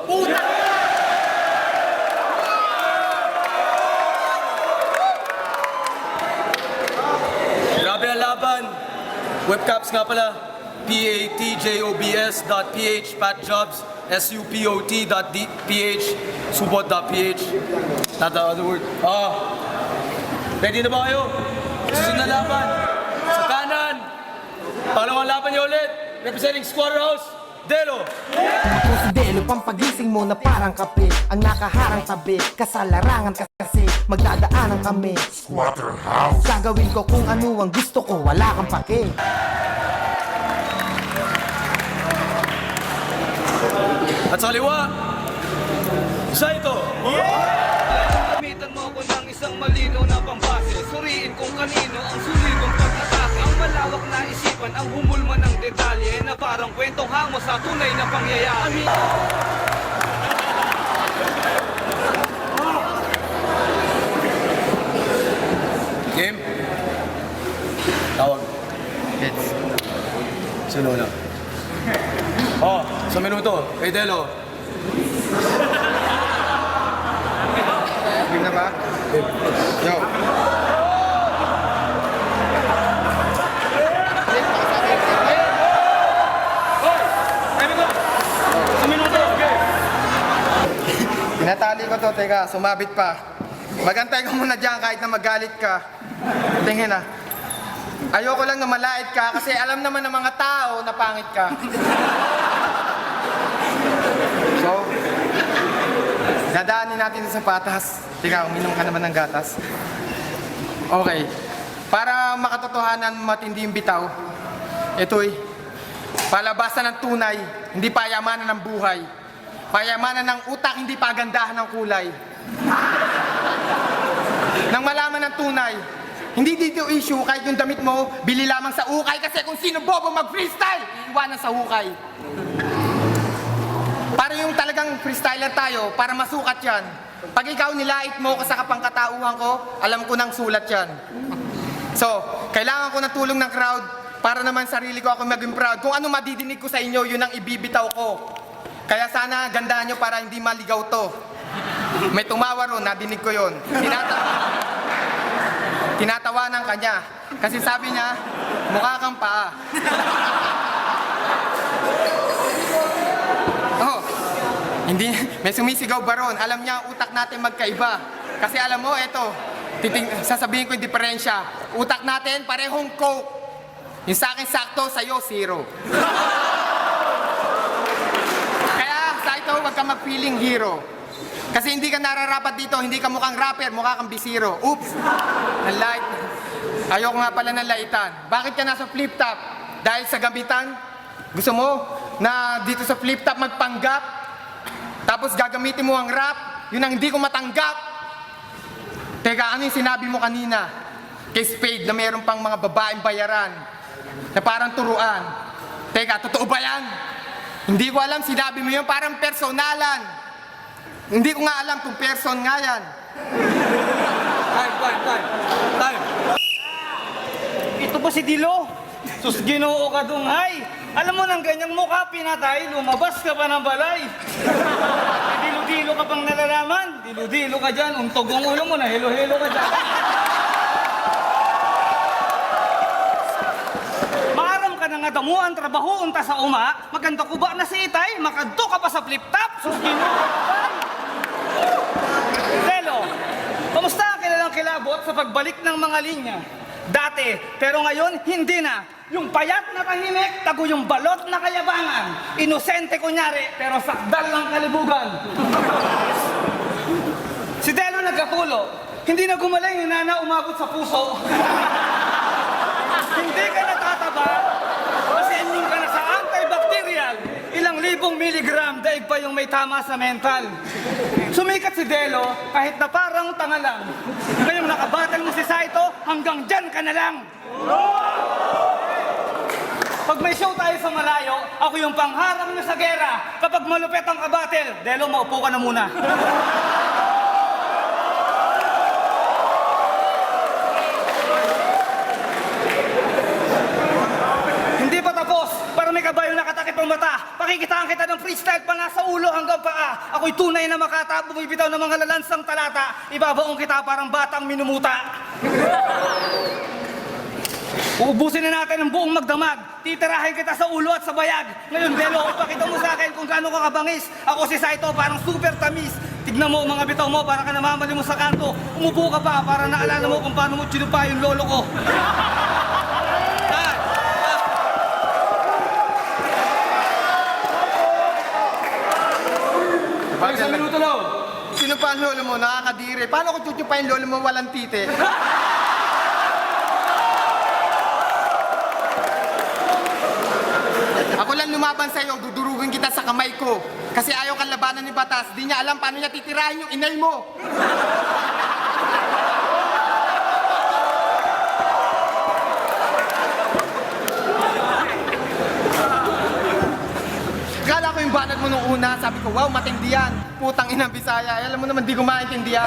Puta! Grabe ang laban. Webcaps nga pala. patjobs.ph, patjobs, supot.ph, supot.ph. Not the other word. Ready na ba kayo? Susunod na laban. Sa kanan. Pangalawang laban niyo ulit. Representing Squatter House, Delo. Ako si Delo, pampagising mo na parang kape. Ang nakaharang tabi, kasalarangan ka kasi magdadaanan kami. Squatter House. Gagawin ko kung ano ang gusto ko, wala kang pake. At sa kaliwa, Saito. Gamitan mo ako ng isang malinaw na pambase. Suriin kung kanino ang suligong pag-atake. Ang malawak na isipan, ang humulma ng detalye na parang kwentong hango sa tunay na pangyayari. Game. Tawag. Sino na? Sa minuto. Kay Delo. Game na ba? Yo. Tinatali ko to, teka, sumabit pa. Magantay ka muna dyan kahit na magalit ka. Tingin na. Ayoko lang na malait ka kasi alam naman ng mga tao na pangit ka. So, dadaanin natin sa patas. Teka, uminom ka naman ng gatas. Okay. Para makatotohanan matindi yung bitaw, ito'y palabasan ng tunay, hindi payamanan ng buhay. Payamanan ng utak, hindi pagandahan ng kulay. Nang malaman ng tunay, hindi dito issue kahit yung damit mo, bili lamang sa ukay kasi kung sino bobo mag-freestyle, iwanan sa hukay. Para yung talagang freestyler tayo, para masukat yan. Pag ikaw nilait mo ko sa kapangkatauhan ko, alam ko nang sulat yan. So, kailangan ko ng tulong ng crowd para naman sarili ko ako maging proud. Kung ano madidinig ko sa inyo, yun ang ibibitaw ko. Kaya sana gandaan nyo para hindi maligaw to. May tumawa ron, nadinig ko yun. Tinatawanan ka niya. Kasi sabi niya, mukha kang paa. Hindi, may sumisigaw ba ron? Alam niya ang utak natin magkaiba. Kasi alam mo, eto, sasabihin ko yung diferensya. Utak natin parehong coke. Yung sa akin sakto, sa'yo zero. Kaya sa ito, huwag ka mag-feeling hero. Kasi hindi ka nararapat dito, hindi ka mukhang rapper, mukha kang bisiro. Oops! Nalight. Ayoko nga pala ng laitan. Bakit ka nasa flip-top? Dahil sa gamitan? Gusto mo na dito sa flip-top magpanggap? Tapos gagamitin mo ang rap? Yun ang hindi ko matanggap. Teka, ano yung sinabi mo kanina? Kay Spade na mayroon pang mga babaeng bayaran na parang turuan. Teka, totoo ba yan? Hindi ko alam, sinabi mo yun parang personalan. Hindi ko nga alam kung person nga yan. Time. Ito ba si Dilo? Sus, Ginoo ka dunghay. Alam mo nang ganyang mukha pinatay, lumabas ka pa ng balay. Dilo-dilo ka pang nalalaman. Dilo-dilo ka dyan, untog ang ulo mo na, helo-helo ka dyan. Maaram ka na nga damuan, trabaho, unta sa uma. Maganda ko ba na si Itay? Makadto ka pa sa flip-top. Sus, Ginoo ka ba? Delo, kamusta ang kilalang kilabot sa pagbalik ng mga linya? Dati, pero ngayon, hindi na. Yung payat na tahimik, tago yung balot na kayabangan. Inosente kunyari, pero sakdal ng kalibugan. Si Delo nagkatulo, hindi na gumaling yung nana umabot sa puso. Hindi ka natataba, kasi immune ka na sa antibacterial. Ilang libong miligram, daig pa yung may tama sa mental. Sumikat si Delo, kahit na parang tanga lang. Ngayong nakabattle mo si Saito, hanggang dyan ka na lang. Pag may show tayo sa malayo, ako yung pangharang nyo sa gera. Kapag malupit ang kabatel, Delo, maupo ka na muna. Hindi pa tapos, para may kabayo nakatakip ang mata. Makikitaan kita ng freestyle pa nga sa ulo hanggang paa. Ako'y tunay na makata, bumibitaw ng mga lalansang talata. Ibabaong kita parang batang minumuta. Uubusin na natin ang buong magdamag. Titirahin kita sa ulo at sa bayag. Ngayon, Belo, ipakita mo sa akin kung gaano ka kabangis. Ako si Saito, parang super tamis. Tignan mo mga bitaw mo, para ka namamali mo sa kanto. Umupo ka pa para naalala mo kung paano mo chinupa yung lolo ko. Isang minuto lang. Sino pa ang lolo mo? Nakakadiri. Paano ko chuchupain lolo mo walang tite? Ako lang lumaban sa'yo, dudurugin kita sa kamay ko. Kasi ayaw kang labanan ni Batas, di niya alam paano niya titirahin yung inay mo. Kala ko yung banat mo nung una, sabi ko, wow, matindi yan. Putang ina, Bisaya. Alam mo naman, di ko maintindihan.